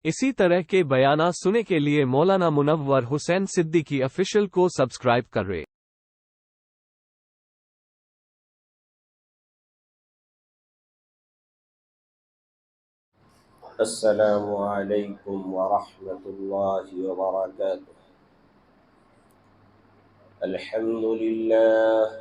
اسی طرح کے بیانات سننے کے لیے مولانا منور حسین صدیقی آفیشل کو سبسکرائب کریں۔ السلام علیکم ورحمۃ اللہ وبرکاتہ۔ الحمد للہ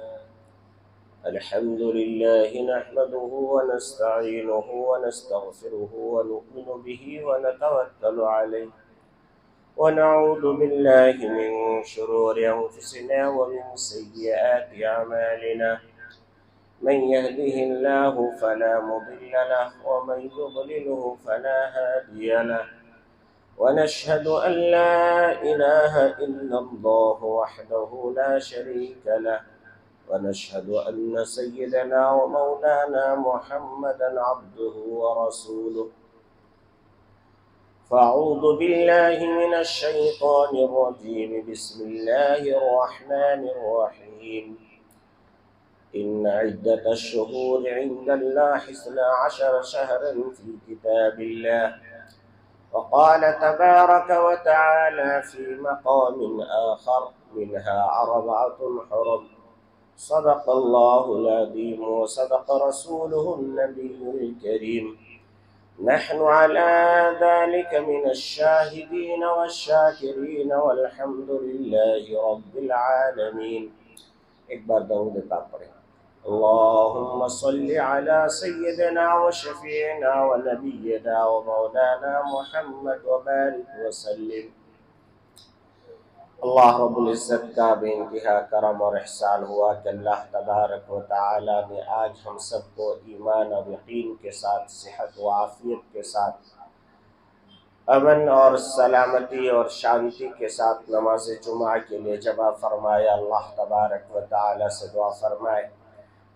نحمده ونستعینه ونستغفره ونؤمن به ونتوکل علیہ ونعوذ باللہ من شرور انفسنا ومن سیئات اعمالنا، من يهده الله فلا مضل له ومن يضلله فلا هادي له، ونشهد أن لا إله إلا الله وحده لا شريك له، ونشهد أن سيدنا ومولانا محمدا عبده ورسوله۔ فأعوذ بالله من الشيطان الرجيم، بسم الله الرحمن الرحيم۔ إن عدة الشهور عند الله 12 شهرا في كتاب الله، وقال تبارك وتعالى في مقام آخر منها 4 حرم، صدق الله العظيم وصدق رسوله النبي الكريم، نحن على ذلك من الشاهدين والشاكرين والحمد لله رب العالمين۔ ایک بار درود پاک پڑھیں۔ اللهم صل على سيدنا وشفيعنا ونبينا ومولانا محمد وبارك وسلم۔ اللہ رب العزت کا بے انتہا کرم اور احسان ہوا کہ اللہ تبارک و تعالی نے آج ہم سب کو ایمان اور یقین کے ساتھ، صحت و عافیت کے ساتھ، امن اور سلامتی اور شانتی کے ساتھ نماز جمعہ کے لیے جمع فرمایا۔ اللہ تبارک و تعالی سے دعا فرمائے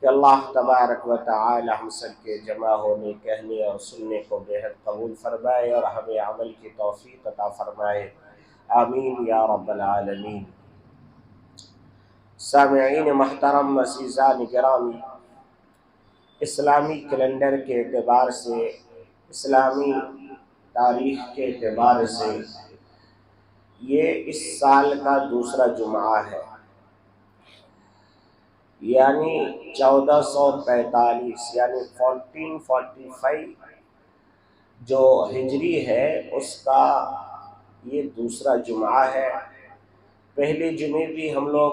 کہ اللہ تبارک و تعالی ہم سب کے جمع ہونے، کہنے اور سننے کو بے حد قبول فرمائے اور ہمیں عمل کی توفیق عطا فرمائے، آمین یا رب العالمین۔ سامعین محترم، عزیزان گرامی، اسلامی کیلنڈر کے اعتبار سے، اسلامی تاریخ کے اعتبار سے یہ اس سال کا دوسرا جمعہ ہے، یعنی 1445 یعنی 1445 جو ہجری ہے اس کا یہ دوسرا جمعہ ہے۔ پہلے جمعے بھی ہم لوگ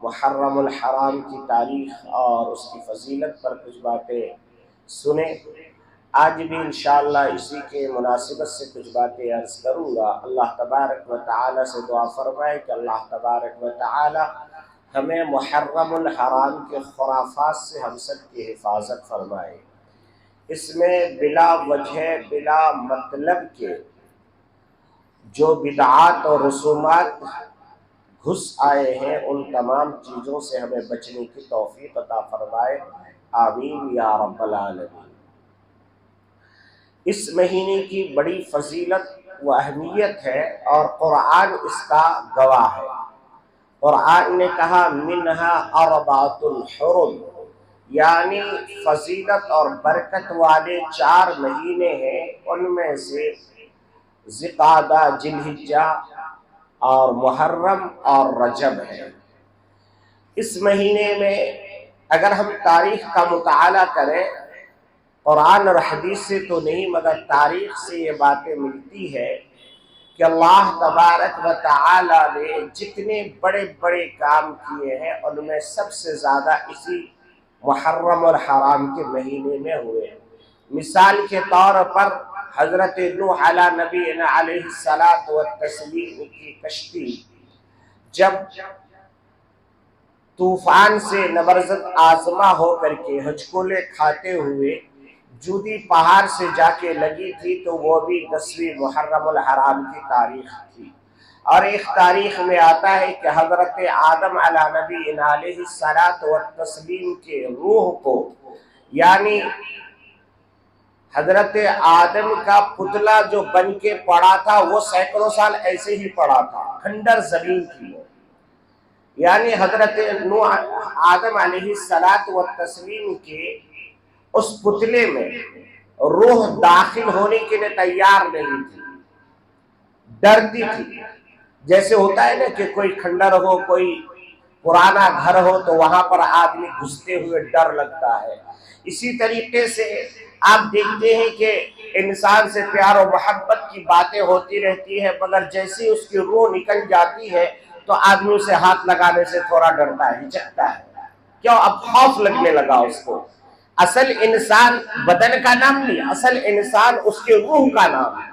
محرم الحرام کی تاریخ اور اس کی فضیلت پر کچھ باتیں سنیں، آج بھی انشاءاللہ اسی کے مناسبت سے کچھ باتیں عرض کروں گا۔ اللہ تبارک و تعالی سے دعا فرمائے کہ اللہ تبارک و تعالی ہمیں محرم الحرام کے خرافات سے ہم سب کی حفاظت فرمائے۔ اس میں بلا وجہ، بلا مطلب کے جو بدعات اور رسومات گھس آئے ہیں، ان تمام چیزوں سے ہمیں بچنے کی توفیق عطا فرمائے، آمین یا رب العالمین۔ اس مہینے کی بڑی فضیلت و اہمیت ہے اور قرآن اس کا گواہ ہے۔ قرآن نے کہا منہا 4 حرم، یعنی فضیلت اور برکت والے 4 مہینے ہیں، ان میں سے ذوالقعدہ، ذی الحجہ اور محرم اور رجب ہے۔ اس مہینے میں اگر ہم تاریخ کا مطالعہ کریں، قرآن اور حدیث سے تو نہیں مگر تاریخ سے یہ باتیں ملتی ہے کہ اللہ تبارک و تعالی نے جتنے بڑے بڑے کام کیے ہیں ان میں سب سے زیادہ اسی محرم اور حرام کے مہینے میں ہوئے۔ مثال کے طور پر حضرت نوح علی نبینا علیہ السلام کی کشتی جب طوفان سے نبرزد آزما ہو کر کے ہچکولے کھاتے ہوئے جودی پہاڑ سے جا کے لگی تھی، تو وہ بھی 10ویں محرم الحرام کی تاریخ تھی۔ اور ایک تاریخ میں آتا ہے کہ حضرت آدم علی نبینا علیہ السلام کے روح کو، یعنی حضرت آدم کا پتلا جو بن کے پڑا تھا وہ سینکڑوں سال ایسے ہی پڑا تھا، کھنڈر زمین تھی، یعنی حضرت نوح آدم علیہ السلام کے اس پتلے میں روح داخل ہونے کے لیے تیار نہیں تھی۔ डरती थी। जैसे होता है ना कि कोई खंडर हो, कोई पुराना घर हो तो वहां पर आदमी घुसते हुए डर लगता है। इसी तरीके से आप देखते हैं कि इंसान से प्यार और मोहब्बत की बातें होती रहती है, मगर जैसे उसकी रूह निकल जाती है तो आदमी उसे हाथ लगाने से थोड़ा डरता है, हिचकता है। क्यों? अब खौफ लगने लगा उसको। असल इंसान बदन का नाम नहीं, असल इंसान उसके रूह का नाम है।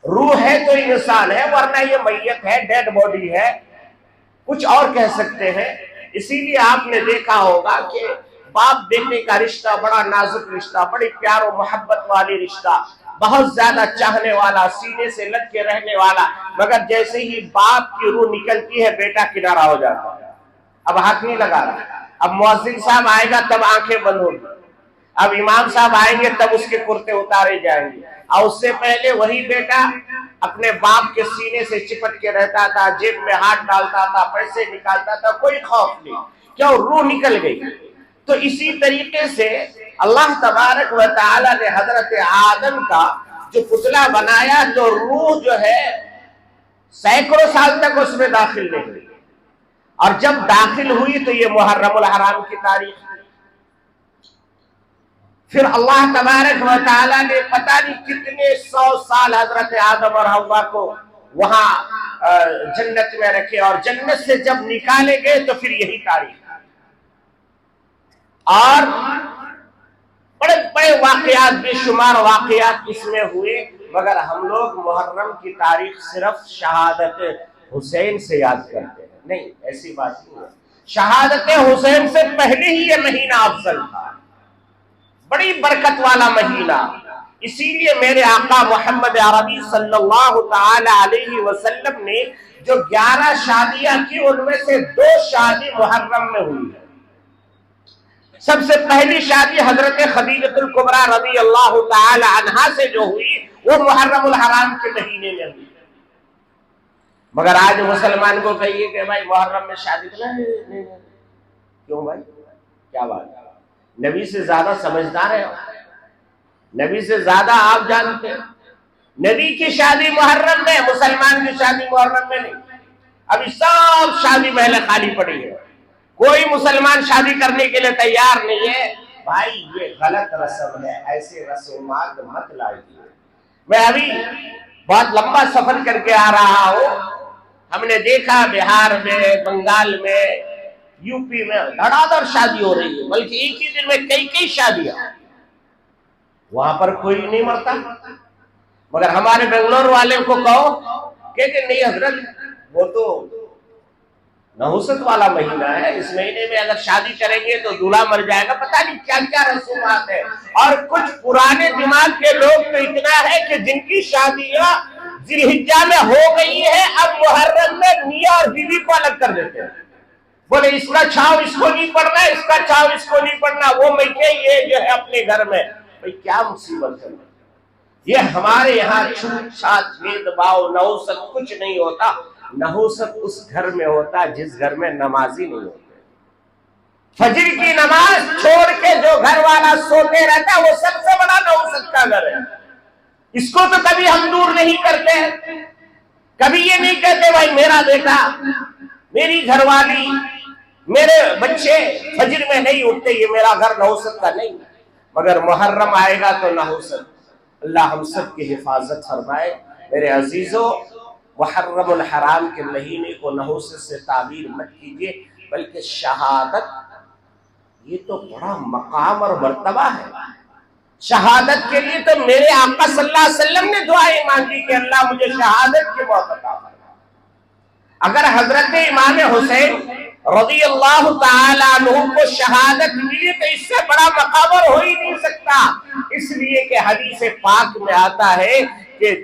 रूह है तो इंसान है, वरना ये मैयत है, डेड बॉडी है, कुछ और कह सकते हैं। इसीलिए आपने देखा होगा कि बाप बेटे का रिश्ता बड़ा नाजुक रिश्ता, बड़ी प्यार और मोहब्बत वाली रिश्ता, बहुत ज्यादा चाहने वाला, सीने से लग के रहने वाला, मगर जैसे ही बाप की रूह निकलती है बेटा किनारा हो जाता है। अब हाथ नहीं लगा रहा। अब मुअज्जिन साहब आएगा तब आंखें बंद होगी, अब इमाम साहब आएंगे तब उसके कुर्ते उतारे जाएंगे, और उससे पहले वही बेटा अपने बाप के सीने से चिपट के रहता था, जेब में हाथ डालता था, पैसे निकालता था, कोई खौफ नहीं। क्यों? रूह निकल गई। तो इसी तरीके से अल्लाह तबारक व तआला ने हजरत आदम का जो पुतला बनाया तो रूह जो है सैकड़ों साल तक उसमें दाखिल नहीं हुई, और जब दाखिल हुई तो ये मुहर्रमुल हराम की तारीख। फिर अल्लाह तबारक व तआला ने पता नहीं कितने 100 साल हजरत आदम और हव्वा को वहां जन्नत में रखे, और जन्नत से जब निकाले गए तो फिर यही तारीख। और बड़े बड़े वाकयात, बेशुमार वाकयात इसमें हुए, मगर हम लोग मुहर्रम की तारीख सिर्फ शहादत हुसैन से याद करते हैं। नहीं, ऐसी बात नहीं है। शहादत हुसैन से पहले ही ये महीना अफजल था, बड़ी बरकत वाला महीना। इसीलिए मेरे आका मोहम्मद अरबी सल्लल्लाहु तआला अलैहि वसल्लम ने जो 11 शादियां की उनमें से 2 शादी मुहर्रम में हुई है। सबसे पहली शादी हजरत खदीजतुल कुबरा रज़ी अल्लाह तआला अन्हा से जो हुई वो मुहर्रमुल हराम के महीने में हुई। मगर आज मुसलमान को कहिए कि भाई मुहर्रम में शादी नहीं, क्यों भाई, क्या बात? नबी से ज्यादा समझदार है, नबी से ज्यादा आप जानते हैं। नबी की शादी मुहर्रम में, मुसलमान की शादी मुहर्रम में नहीं। अभी सब शादी महल खाली पड़ी है, कोई मुसलमान शादी करने के लिए तैयार नहीं है। भाई ये गलत रस्म है, ऐसे रस्मात मत लाइए। मैं अभी बहुत लंबा सफर करके आ रहा हूँ, हमने देखा बिहार में, बंगाल में, यूपी में धड़ाधड़ शादी हो रही है, बल्कि एक ही दिन में कई कई शादियां। वहां पर कोई नहीं मरता, मगर हमारे बेंगलोर वाले को कहो कहते नहीं हजरत वो तो नहुसत वाला महीना है, इस महीने में अगर शादी करेंगे तो दूल्हा मर जाएगा, पता नहीं क्या क्या रसूमात है। और कुछ पुराने दिमाग के लोग तो इतना है कि जिनकी शादियां जिलहिज्जा में हो गई है, अब मुहर्रम में मियां और बीवी को अलग कर देते हैं। बोले इसका छाव इसको नहीं पड़ना, इसका छाव इसको नहीं पड़ना, वो मैं के ये जो है अपने घर में। भाई क्या मुसीबत है। ये हमारे यहाँ छूट छात भेदभाव नहुसत कुछ नहीं होता। नहुसत उस घर में होता जिस घर में नमाजी नहीं होते। फजर की नमाज छोड़ के जो घर वाला सोते रहता है वो सबसे बड़ा नहुसत का घर है। इसको तो कभी हम दूर नहीं करते हैं, कभी ये नहीं कहते भाई मेरा बेटा, मेरी घरवाली, मेरे बच्चे फजर में नहीं उठते, ये मेरा घर नहुसत का नहीं। मगर मुहर्रम आएगा तो नहुसत। अल्लाह हम सब की हिफाजत फरमाए। मेरे अजीजों, मुहर्रमुल हराम के महीने को नहुसत से ताबीर मत कीजिए, बल्कि शहादत ये तो बड़ा मकाम और मर्तबा है। शहादत के लिए तो मेरे आका सल्लल्लाहु अलैहि वसल्लम ने दुआएं मांगी कि अल्लाह मुझे शहादत की मौत अता फरमा। अगर हजरत इमाम हुसैन रज़ी अल्लाह तआला अन्हु को शहादत मिली तो इससे बड़ा मकाम हो ही नहीं सकता। इसलिए कि हदीस पाक में आता है कि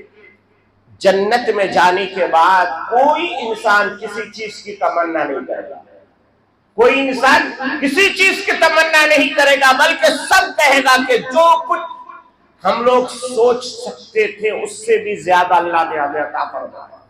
जन्नत में जाने के बाद कोई इंसान किसी चीज की तमन्ना नहीं करेगा, कोई इंसान किसी चीज की तमन्ना नहीं करेगा, बल्कि सब कहेगा कि जो कुछ हम लोग सोच सकते थे उससे भी ज्यादा अल्लाह ने हमें अता फरमाया।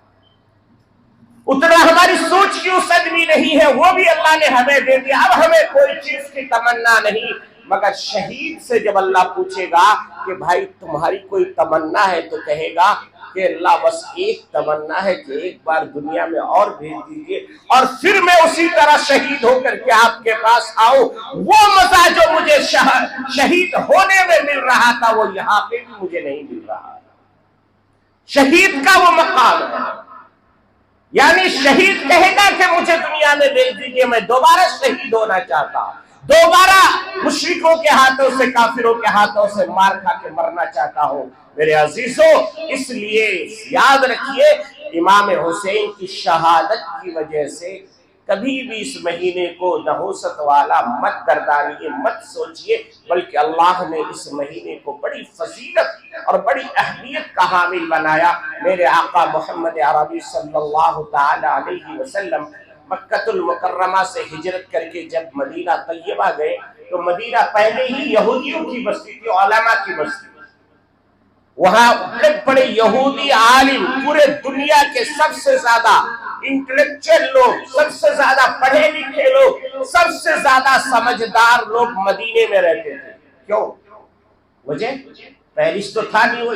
उतना हमारी सोच की उसद भी नहीं है, वो भी अल्लाह ने हमें दे दिया। अब हमें कोई चीज की तमन्ना नहीं। मगर शहीद से जब अल्लाह पूछेगा कि भाई तुम्हारी कोई तमन्ना है, तो कहेगा کہ اللہ بس ایک تمنا ہے کہ ایک بار دنیا میں اور بھیج دیجیے اور پھر میں اسی طرح شہید ہو کر کے آپ کے پاس آؤں. وہ مزہ جو مجھے شہید ہونے میں مل رہا تھا وہ یہاں پہ بھی مجھے نہیں مل رہا. شہید کا وہ مقام ہے، یعنی شہید کہے گا کہ مجھے دنیا میں بھیج دیجیے، میں دوبارہ شہید ہونا چاہتا ہوں، دوبارہ مشرکوں کے ہاتھوں سے، کافروں کے ہاتھوں سے مار کھا کے مرنا چاہتا ہوں. میرے عزیزوں، اس لیے یاد رکھیے امام حسین کی شہادت کی وجہ سے کبھی بھی اس مہینے کو نحوست والا مت گردانیے، مت سوچئے، بلکہ اللہ نے اس مہینے کو بڑی فضیلت اور بڑی اہمیت کا حامل بنایا. میرے آقا محمد عربی صلی اللہ تعالی علیہ وسلم مکہ المکرمہ سے ہجرت کر کے جب مدینہ طیبہ گئے تو مدینہ پہلے ہی یہودیوں کی بستی تھی، علماء کی بستی. وہاں بڑے بڑے یہودی عالم، پورے دنیا کے سب سے زیادہ انٹلیکچوئل لوگ، سب سے زیادہ پڑھے لکھے لوگ، سب سے زیادہ سمجھدار لوگ مدینے میں رہتے تھے. کیوں؟ وجہ پیرس تو تھا نہیں، وہ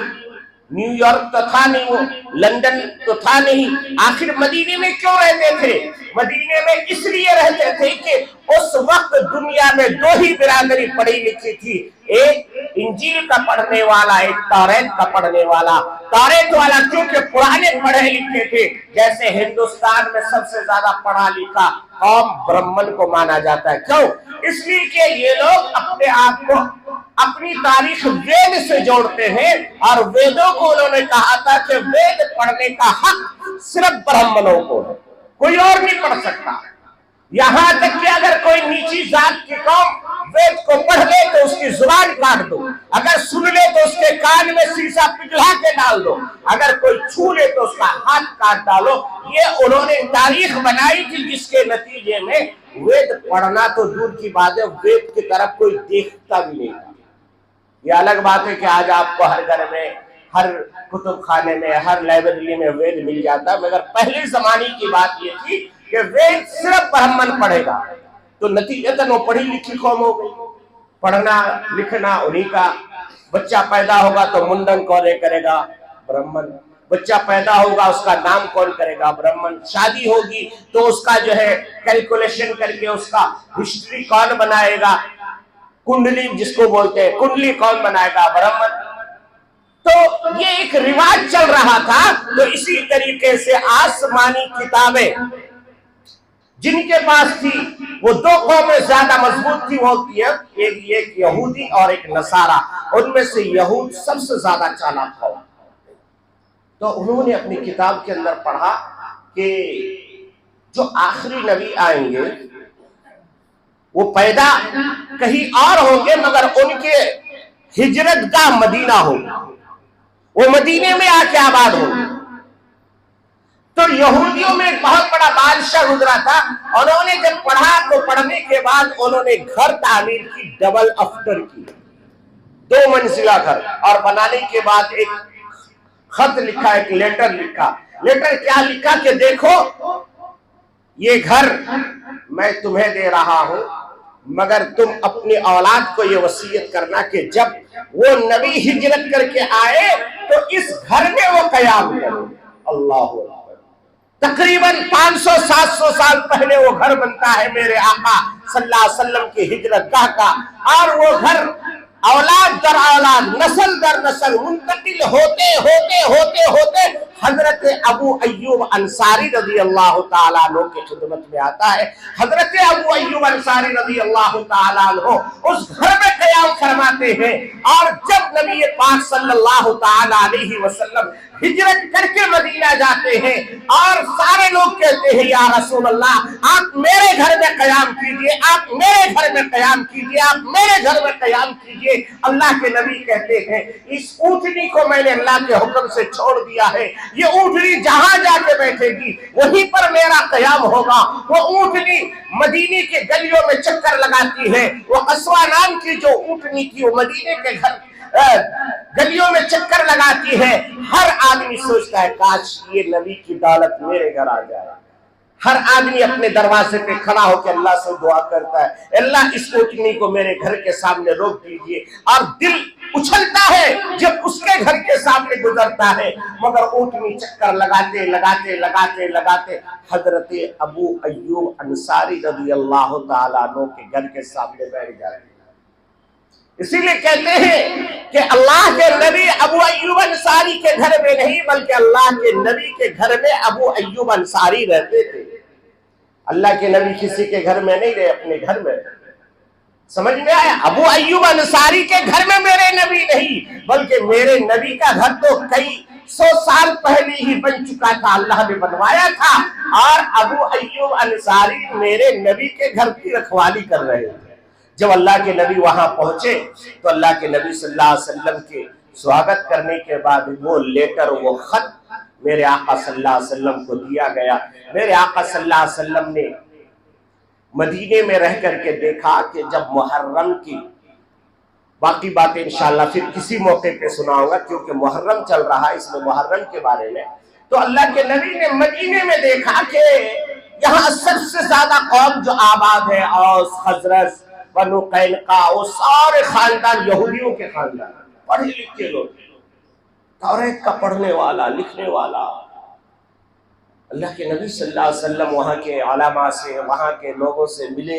نیو یارک تو تھا نہیں، وہ لندن تو تھا نہیں. آخر مدینے میں کیوں رہتے تھے؟ مدینے میں اس لیے رہتے تھے کہ اس وقت دنیا میں دو ہی برادری پڑھی لکھی تھی، ایک انجیل کا پڑھنے والا، ایک توریت کا پڑھنے والا. توریت والا کیونکہ پرانے پڑھے لکھے تھے، جیسے ہندوستان میں سب سے زیادہ پڑھا لکھا قوم برہمن کو مانا جاتا ہے. کیوں؟ اس لیے کہ یہ لوگ اپنے آپ کو اپنی تاریخ وید سے جوڑتے ہیں، اور ویدوں کو انہوں نے کہا تھا کہ وید پڑھنے کا حق صرف برہمنوں کو ہے، کوئی اور نہیں پڑھ سکتا. یہاں تک کہ اگر کوئی نیچی ذات کی قوم وید کو پڑھ لے تو اس کی زبان کاٹ دو، اگر سن لے تو اس کے کان میں سیسا پگھلا کے ڈال دو، اگر کوئی چھو لے تو اس کا ہاتھ کاٹ ڈالو. یہ انہوں نے تاریخ بنائی تھی جس کے نتیجے میں وید پڑھنا تو دور کی بات ہے، وید کی طرف کوئی دیکھتا بھی نہیں تھا. یہ الگ بات ہے کہ آج آپ کو ہر گھر میں، ہر کتب خانے میں، ہر لائبریری میں وید مل جاتا ہے، مگر پہلے زمانے کی بات یہ تھی کہ وید صرف برہمن پڑھے گا. تو نتیجتاً وہ پڑھی لکھی قوم ہو گئی، پڑھنا لکھنا انہیں کا. بچہ پیدا ہوگا تو منڈن کون کرے گا؟ برہمن. بچہ پیدا ہوگا اس کا نام کون کرے گا؟ برہمن. شادی ہوگی تو اس کا جو ہے کیلکولیشن کر کے اس کا ہسٹری کون بنائے گا؟ کنڈلی جس کو بولتے ہیں، کنڈلی کون بنائے گا؟ برہمن. تو یہ ایک رواج چل رہا تھا. تو اسی طریقے سے آسمانی کتابیں جن کے پاس تھی وہ دو قومیں زیادہ مضبوط تھی، وہ ہوتی ہے ایک یہودی اور ایک نصارہ. ان میں سے یہود سب سے زیادہ چالاک قوم. تو انہوں نے اپنی کتاب کے اندر پڑھا کہ جو آخری نبی آئیں گے وہ پیدا کہیں اور ہوں گے، مگر ان کے ہجرت کا مدینہ ہوگا، وہ مدینے میں آ کے آباد ہوگا. تو یہودیوں میں ایک بہت بڑا بادشاہ گزرا تھا. انہوں نے جب پڑھا تو پڑھنے کے بعد انہوں نے گھر تعمیر کی، ڈبل افٹر کی، 2 منزلہ گھر، اور بنانے کے بعد ایک خط لکھا، ایک لیٹر لکھا. لیٹر کیا لکھا کہ دیکھو یہ گھر میں تمہیں دے رہا ہوں، مگر تم اپنی اولاد کو یہ وصیت کرنا کہ جب وہ نبی ہجرت کر کے آئے تو اس گھر میں وہ قیام کرو. اللہ اکبر. تقریباً 500-700 سال پہلے وہ گھر بنتا ہے میرے آقا صلی اللہ علیہ وسلم کی ہجرت گاہ کا، اور وہ گھر اولاد در اولاد، نسل در نسل منتقل ہوتے ہوتے ہوتے ہوتے حضرت ابو ایوب انصاری رضی اللہ تعالیٰ عنہ کی خدمت میں آتا ہے. حضرت ابو ایوب انصاری رضی اللہ تعالیٰ عنہ اس گھر میں قیام فرماتے ہیں. اور جب نبی پاک صلی اللہ تعالیٰ علیہ وسلم ہجرت کر کے مدینہ جاتے ہیں اور سارے لوگ کہتے ہیں یا رسول اللہ آپ میرے گھر میں قیام کیجئے، آپ میرے گھر میں قیام کیجئے، آپ میرے گھر میں قیام کیجئے. اللہ کے نبی کہتے ہیں اس اونٹنی کو میں نے اللہ کے حکم سے چھوڑ دیا ہے، یہ اونٹنی جہاں جا کے بیٹھے گی وہیں پر میرا قیام ہوگا. وہ اونٹنی مدینے کے گلیوں میں چکر لگاتی ہے. وہ قصوہ نام کی جو اونٹنی تھی وہ مدینے کے گلیوں میں چکر لگاتی ہے. ہر آدمی سوچتا ہے کاش یہ نبی کی دولت میرے گھر آ جائے. ہر آدمی اپنے دروازے پہ کھڑا ہو کے اللہ سے دعا کرتا ہے اللہ اس اونٹنی کو میرے گھر کے سامنے روک دیجئے. اور دل اچھلتا ہے جب اس کے گھر کے سامنے گزر गुजरता है, मगर ऊँटनी चक्कर लगाते लगाते लगाते लगाते हजरत अबू अय्यूब अंसारी रज़ी अल्लाह ताला अन्हु के घर के सामने बैठ जाते। इसीलिए कहते हैं कि अल्लाह के नबी अबू अय्यूब अंसारी के घर में नहीं, बल्कि अल्लाह के नबी के घर में अबू अय्यूब अंसारी रहते थे। अल्लाह के नबी किसी के घर में नहीं रहे, अपने घर में। समझ में आया? अबू अय्यूब अंसारी के घर में मेरे नबी नहीं, बल्कि मेरे नबी का घर तो कई 100 साल पहले ही बन चुका था, अल्लाह ने बनवाया था। और अबू अय्यूब अंसारी मेरे नबी के घर की रखवाली कर रहे थे। जब अल्लाह के नबी वहां पहुंचे तो अल्लाह के नबी सल्लल्लाहु अलैहि वसल्लम के स्वागत करने के बाद वो लेटर, वो खत मेरे आका सल्लल्लाहु अलैहि वसल्लम को दिया गया। मेरे आका सल्लल्लाहु अलैहि वसल्लम ने मदीने में रह करके देखा कि जब मुहर्रम की, बाकी बातें इंशाअल्लाह फिर किसी मौके पे सुनाऊंगा क्योंकि मुहर्रम चल रहा है, इसमें मुहर्रम के बारे में। तो अल्लाह के नबी ने मदीने में देखा कि यहाँ सबसे ज्यादा कौम जो आबाद है, औस, खजरज, बनु कैनुका, वो सारे खानदान यहूदियों के खानदान, पढ़े लिखे लोग, तौरात का पढ़ने वाला, लिखने वाला। अल्लाह के नबी सल्लल्लाहु अलैहि वसल्लम वहाँ के उलमा से, वहाँ के लोगों से मिले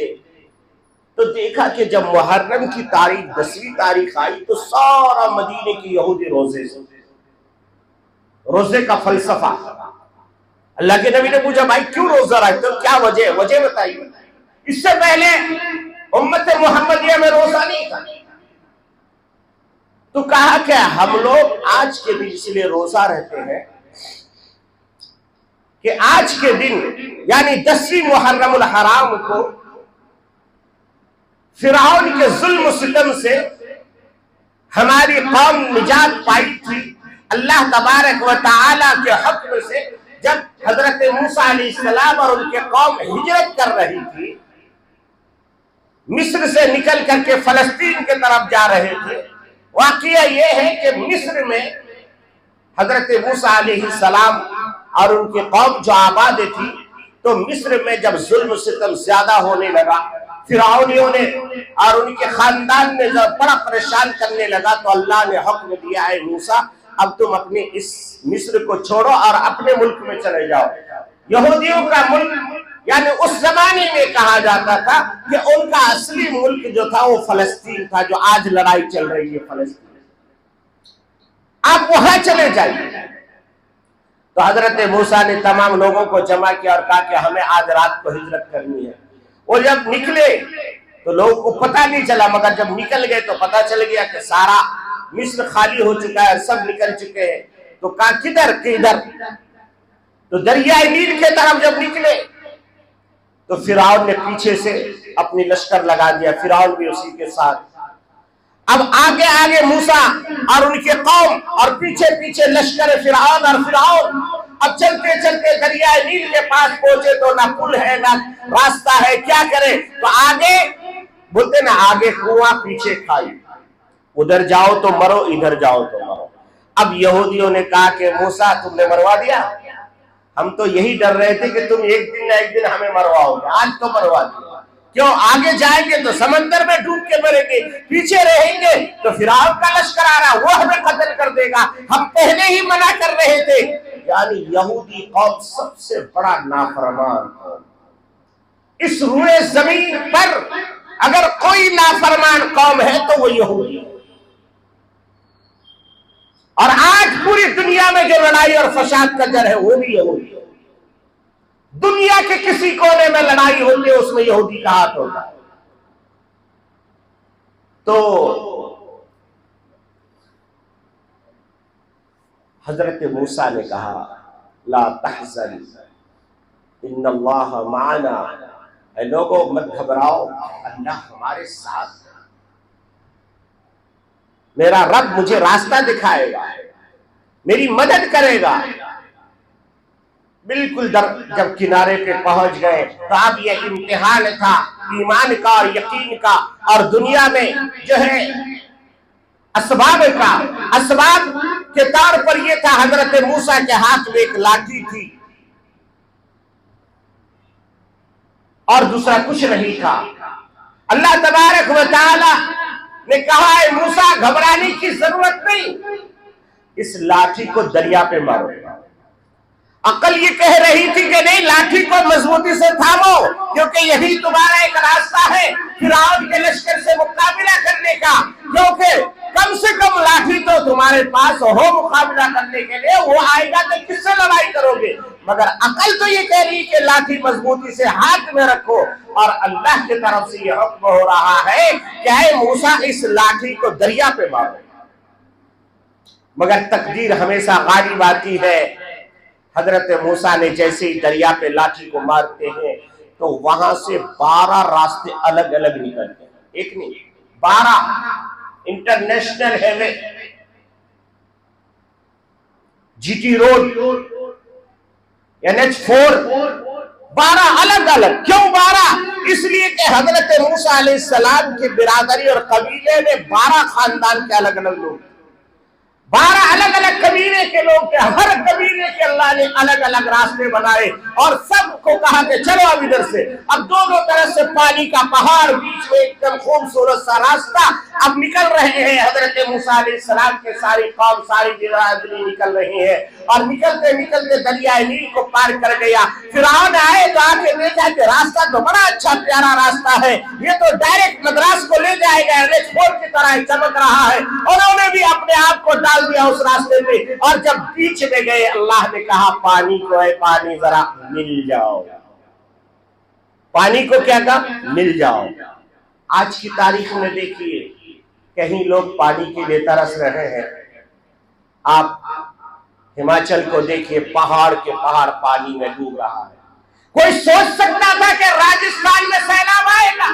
तो देखा कि जब मुहर्रम की तारीख 10वीं तारीख आई तो सारा मदीने की यहूदी रोजे से, रोजे का फलसफा। अल्लाह के नबी ने पूछा, भाई क्यों रोजा रखते हो, क्या वजह, वजह बताइए। इससे पहले उम्मत मुहम्मदिया में रोजा नहीं था। तो कहा कि हम लोग आज के दिन इसलिए रोजा रहते हैं कि आज के दिन यानी 10वीं मुहर्रमुल हराम को फिरौन के जुल्म सितम से हमारी कौम निजात पाई थी। अल्लाह तबारक व तआला के हुक्म से जब हजरत मूसा अलैहिस्सलाम और उनके कौम हिजरत कर रही थी, मिस्र से निकल करके फलस्तीन के तरफ जा रहे थे। वाकया ये है कि मिस्र में हजरत मूसा अलैहिस्सलाम और उनकी कौम जो आबाद थी, तो मिस्र में जब जुल्म सितम ज्यादा होने लगा, फिरौनियों ने और उनके खानदान ने जब बड़ा परेशान करने लगा, तो अल्लाह ने हुक्म दिया है मूसा अब तुम अपने इस मिस्र को छोड़ो और अपने मुल्क में चले जाओ। यहूदियों का मुल्क यानी उस जमाने में कहा जाता था कि उनका असली मुल्क जो था वो फलस्तीन था, जो आज लड़ाई चल रही है फलस्तीन, आप वहां चले जाइए। तो हजरत मूसा ने तमाम लोगों को जमा किया और कहा कि हमें आज रात को हिजरत करनी है। वो जब निकले तो लोगों को पता नहीं चला, मगर जब निकल गए तो पता चल गया कि सारा मिस्र खाली हो चुका है, सब निकल चुके हैं। तो कहा किधर किधर, तो दरियाए नील के तरफ जब निकले तो फिरौन ने पीछे से अपनी लश्कर लगा दिया, फिरौन भी उसी के साथ। अब आगे आगे मूसा और उनके कौम और पीछे पीछे लश्कर फिरौन और फिरौन। अब चलते चलते दरियाए नील के पास पहुंचे तो ना पुल है ना रास्ता है, क्या करे। तो आगे बोलते ना, आगे कुआं पीछे खाई, उधर जाओ तो मरो, इधर जाओ तो मरो। अब यहूदियों ने कहा कि मूसा तुमने मरवा दिया, हम तो यही डर रहे थे कि तुम एक दिन ना एक दिन हमें मरवाओगे, आज तो मरवा दिया। क्यों, आगे जाएंगे तो समंदर में डूब के मरेंगे, पीछे रहेंगे तो फिरौन का लश्कर आ रहा, वो हमें कत्ल कर देगा, हम पहले ही मना कर रहे थे। यानी यहूदी कौम सबसे बड़ा नाफरमान कौम। इस रूए जमीन पर अगर कोई नाफरमान कौम है तो वो यहूदी। और आज पूरी दुनिया में जो लड़ाई और फसाद का जड़ है वो भी यहूदी। दुनिया के किसी कोने में लड़ाई होती है उसमें यहूदी का हाथ होता है। तो हजरत मूसा ने कहा ला तहज़न इन्नल्लाह माना, ऐ लोगों मत घबराओ, अल्लाह हमारे साथ है। मेरा रब मुझे रास्ता दिखाएगा, मेरी मदद करेगा। बिल्कुल जब किनारे पे पहुंच गए तो अब यह इम्तिहान था ईमान का और यकीन का, और दुनिया में जो है असबाब का, असबाब के तौर पर यह था हजरत मूसा के हाथ में एक लाठी थी और दूसरा कुछ नहीं था। अल्लाह तबारक व तआला ने कहा है मूसा घबराने की जरूरत नहीं, इस लाठी को दरिया पे मारो। अकल ये कह रही थी कि नहीं, लाठी को मजबूती से थामो, क्योंकि यही तुम्हारा एक रास्ता है फिरौन के लश्कर से मुकाबला करने का, क्योंकि कम से कम लाठी तो तुम्हारे पास हो मुकाबला करने के लिए, वो आएगा तो किससे लड़ाई करोगे। मगर अकल तो ये कह रही कि लाठी मजबूती से हाथ में रखो, और अल्लाह की तरफ से ये हुक्म हो रहा है कि ऐ मूसा इस लाठी को दरिया पे मारो। मगर तकदीर हमेशा गालिब आती है। हजरत मूसा ने जैसे ही दरिया पे लाठी को मारते हैं तो वहां से 12 रास्ते अलग अलग निकलते हैं, एक नहीं 12। International highway, GT road, NH4, 12 अलग अलग। क्यों 12? इसलिए कि हजरत मूसा अलैहिस्सलाम की बिरादरी और कबीले में 12 खानदान के अलग अलग लोग, 12 अलग अलग कबीले के लोग थे। हर कबीले के अल्लाह ने अलग अलग रास्ते बनाए और सबको कहा कि चलो अब इधर से। अब दोनों तरफ से पानी का पहाड़, बीच में एकदम खूबसूरत सा रास्ता। अब निकल रहे हैं हजरत मूसा अलैहिस्सलाम के सारी कौम, सारी बिरादरी निकल रही है, और निकलते निकलते दरिया नील को पार कर गया। फिरौन आए तो आके देखा कि रास्ता तो बड़ा अच्छा प्यारा रास्ता है, ये तो डायरेक्ट मद्रास को ले जाएगा, NH4 की तरह चमक रहा है। उन्होंने भी अपने आप को डाल दिया उस रास्ते में, और जब बीच में गए अल्लाह ने कहा पानी को, है पानी जरा मिल जाओ। पानी को क्या कहा? मिल जाओ। आज की तारीख में देखिए कहीं लोग पानी के लिए तरस रहे हैं। आप हिमाचल को देखिए, पहाड़ के पहाड़ पानी में डूब रहा है। कोई सोच सकता था कि राजस्थान में सैलाब आएगा?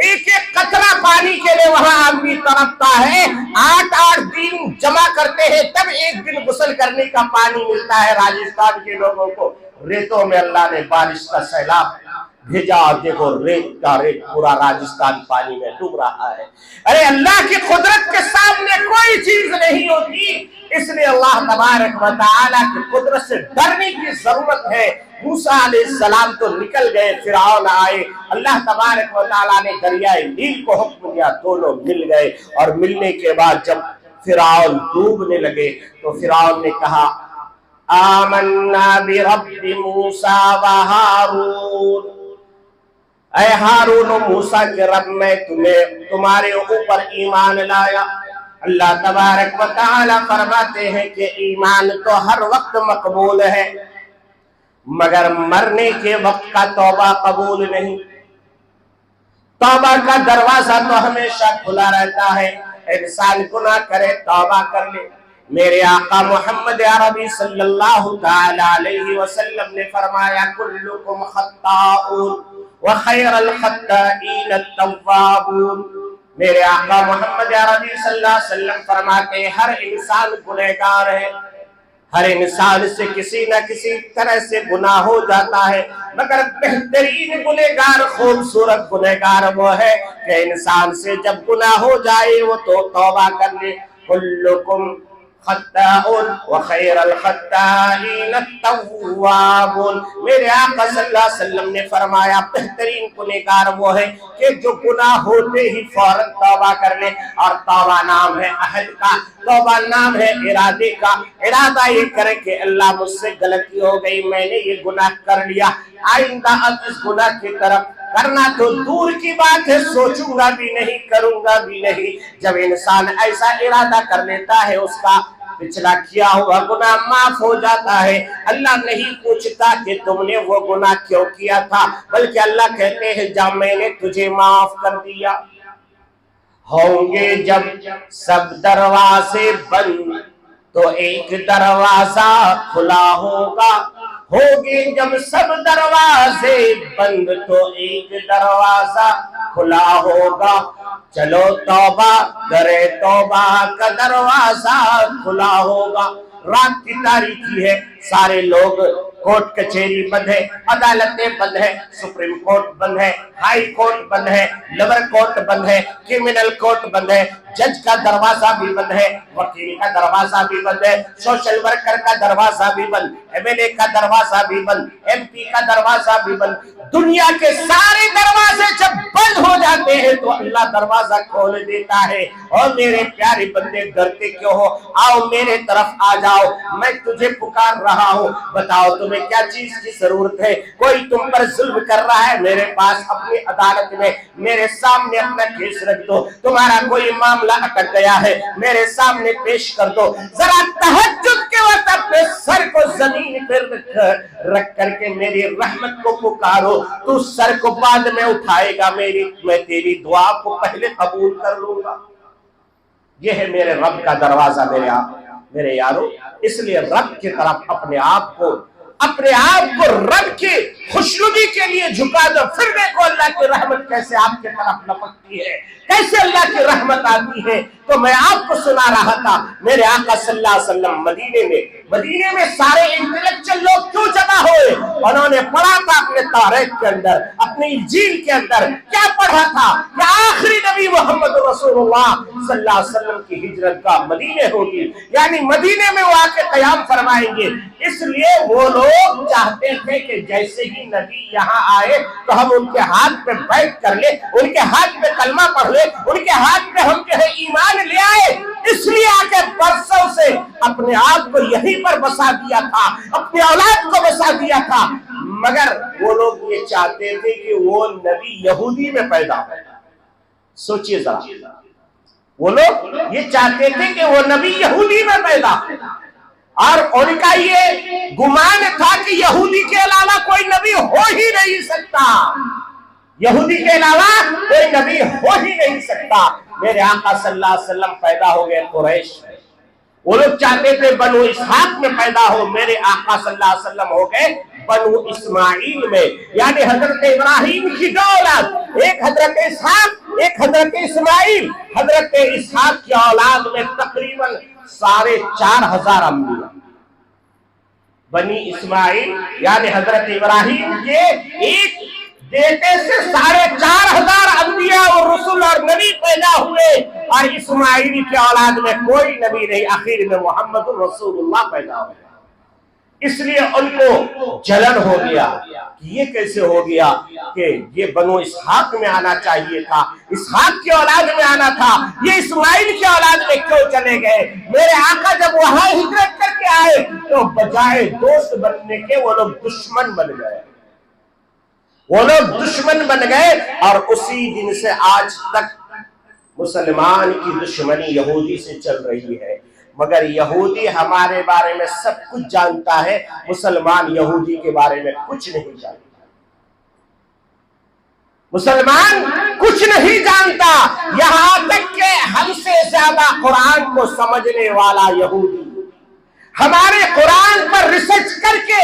एक एक कतरा पानी के लिए वहां आदमी तड़पता है। 8-8 दिन जमा करते हैं, तब एक दिन गुस्ल करने का पानी मिलता है राजस्थान के लोगों को। रेतों में अल्लाह ने बारिश का सैलाब भेजा, और देखो रेत का रेत पूरा राजस्थान पानी में डूब रहा है। अरे अल्लाह की कुदरत के सामने कोई चीज नहीं होती, इसलिए अल्लाह तबारक व तआला की कुदरत से डरने की जरूरत है। मूसा अलैहिस्सलाम तो निकल गए, फिरौन आए, अल्लाह तबारक व तआला ने दरियाए नील को हुक्म दिया, दोनों मिल गए। और मिलने के बाद जब फिरौन डूबने लगे तो फिरौन ने कहा आमन्ना बिरब्बि मूसा व हारून, ऐ हारून और मूसा के रब, मैं तुम्हारे ऊपर ईमान लाया। अल्लाह तबारक व तआला फरमाते हैं कि ईमान तो हर वक्त मकबूल है, मगर मरने के वक्त का तौबा कबूल नहीं। तौबा का दरवाजा तो हमेशा खुला रहता है, इंसान गुनाह करे तौबा कर ले। मेरे आका मोहम्मद अरबी सल्लल्लाहु तआला अलैहि वसल्लम ने फरमाया कुल्लुकुम खत्ताऊन व खैरुल खत्ताईन अत-तव्वाबून। मेरे आका मोहम्मद अरबी सल्लल्लाहु अलैहि वसल्लम फरमाते हैं हर इंसान गुनहगार है, हर इंसान से किसी न किसी तरह से गुनाह हो जाता है, मगर बेहतरीन गुनहगार, खूबसूरत गुनहगार वो है कि इंसान से जब गुनाह हो जाए वो तो तौबा कर ले। कुल्लुकुम खत्ताउन व खैरुल खत्ताईन अत-तव्वाबून। मेरे आका सल्लल्लाहु अलैहि वसल्लम ने फरमाया बेहतरीन गुनहगार वो है कि जो गुनाह होते ही फौरन तौबा कर ले। और तौबा नाम है अहद का, तौबा नाम है इरादे का। इरादा ये करे कि अल्लाह मुझसे गलती हो गई, मैंने ये गुनाह कर लिया, आइंदा अब इस गुनाह की तरफ, करना तो दूर की बात है, सोचूंगा भी नहीं, करूंगा भी नहीं। जब इंसान ऐसा इरादा कर लेता है उसका पिछला किया हुआ गुनाह माफ हो जाता है। अल्लाह नहीं पूछता कि तुमने वो गुनाह क्यों किया था, बल्कि अल्लाह कहते हैं जब मैंने तुझे माफ कर दिया। होंगे जब सब दरवाजे बंद तो एक दरवाजा खुला होगा, होंगे जब सब दरवाजे बंद तो एक दरवाजा खुला होगा। चलो तौबा करे, तौबा का दरवाजा खुला होगा। रात की तारीखी है, सारे लोग, कोर्ट कचहरी बंद है, अदालतें बंद है, सुप्रीम कोर्ट बंद है, हाई कोर्ट बंद है, लोअर कोर्ट बंद है, क्रिमिनल कोर्ट बंद है, जज का दरवाजा भी बंद है, वकील का दरवाजा भी बंद है, सोशल वर्कर का दरवाजा भी बंद, MLA का दरवाजा भी बंद, MP का दरवाजा भी बंद। दुनिया के सारे दरवाजे जब बंद हो जाते हैं तो अल्लाह दरवाजा खोल देता है, और मेरे प्यारे बंदे डरते क्यों हो, आओ मेरे तरफ आ जाओ, मैं तुझे पुकार रहा हूँ, बताओ तुम्हें क्या चीज की जरूरत है। कोई तुम पर जुल्म कर रहा है, मेरे पास अपनी अदालत में मेरे सामने अपना केस रख दो। तुम्हारा कोई मामला अटक गया है, मेरे सामने पेश कर दो। जरा तहज्जुद के वक्त अपने सर को जमीन पर रख करके मेरी रहमत को पुकारो, तू सर को बाद में उठाएगा, मैं तेरी दुआ को पहले कबूल कर लूंगा। यह है मेरे रब का दरवाजा मेरे यारो। इसलिए रब की तरफ अपने आप को रब की खुशनुदी के लिए झुका दो। फिर देखो अल्लाह की रहमत कैसे आपके तरफ लपकती है, कैसे अल्लाह की रहमत आती है। तो मैं आपको सुना रहा था, मेरे आका सल्लल्लाहु अलैहि वसल्लम मदीने में सारे इंटेलेक्चुअल लोग क्यों जमा हुए? उन्होंने पढ़ा था अपने तारीख के अंदर, अपनी इंजील के अंदर क्या पढ़ा था कि आखिरी नबी मोहम्मद रसूलुल्लाह सल्लल्लाहु अलैहि वसल्लम की हिजरत का मदीने होगी, यानी मदीने में वो आके कयाम फरमाएंगे। इसलिए वो लोग चाहते थे कि जैसे ही नबी यहाँ आए तो हम उनके हाथ पे बैठ कर ले, उनके हाथ पे कलमा पढ़ ले, उनके हाथ पे हम जो है ईमान ले आए। इसलिए आके बरसों से अपने आप को यहीं पर बसा दिया था, अपनी औलाद को बसा दिया था। मगर वो लोग ये चाहते थे कि वो नबी यहूदी में पैदा हो। सोचिए जरा, वो लोग ये चाहते थे कि वो नबी यहूदी में पैदा हो, और उनका ये गुमान था कि यहूदी के अलावा कोई नबी हो ही नहीं सकता, यहूदी के अलावा कोई नबी हो ही नहीं सकता। मेरे आका सल्लल्लाहु अलैहि वसल्लम पैदा हो गए कुरैश में, वो लोग चाहते थे बनु इसहाक में पैदा हो, मेरे आका सल्लल्लाहु अलैहि वसल्लम हो गए बनु इस्माइल में, यानी हजरत इब्राहिम की दो औलाद, एक हजरत इसहाक एक हजरत इस्माइल। हजरत इसहाक की औलाद में तकरीबन 4,500 अंबिया, बनी इस्माइल यानी हजरत इब्राहिम के एक बेटे से 4,500 अंबिया और रसूल और नबी पैदा हुए, और इस्माइल की औलाद में कोई नबी नहीं, आखिर में मोहम्मद रसूलुल्लाह पैदा हुए। इसलिए उनको जलन हो गया कि ये कैसे हो गया कि ये बनु इसहाक में आना चाहिए था, इसहाक की औलाद में आना था, ये इस्माइल की औलाद में क्यों चले गए? मेरे आका जब वहां हिजरत करके आए तो बजाय दोस्त बनने के वो लोग दुश्मन बन गए, और उसी दिन से आज तक मुसलमान की दुश्मनी यहूदी से चल रही है। मगर यहूदी हमारे बारे में सब कुछ जानता है, मुसलमान यहूदी के बारे में कुछ नहीं जानता। मुसलमान कुछ नहीं जानता, यहां तक कि हमसे ज्यादा कुरान को समझने वाला यहूदी, हमारे कुरान पर रिसर्च करके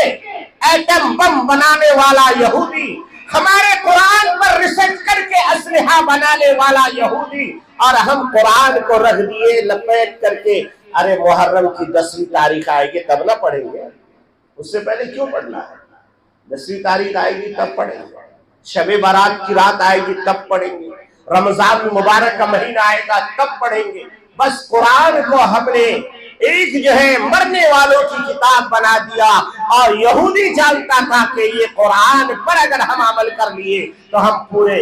एटम बम बनाने वाला यहूदी, हमारे कुरान पर रिसर्च करके असलहा बनाने वाला यहूदी, और हम कुरान को रख दिए लपेट करके, अरे मुहर्रम की 10वीं तारीख आएगी तब ना पढ़ेंगे, उससे पहले क्यों पढ़ना है? 10वीं तारीख आएगी तब पढ़ेंगे, शबे बारात की रात आएगी तब पढ़ेंगे, रमजान मुबारक का महीना आएगा तब पढ़ेंगे। बस कुरान को हमने एक जो है मरने वालों की किताब बना दिया, और यहूदी जानता था कि ये कुरान पर अगर हम अमल कर लिए तो हम पूरे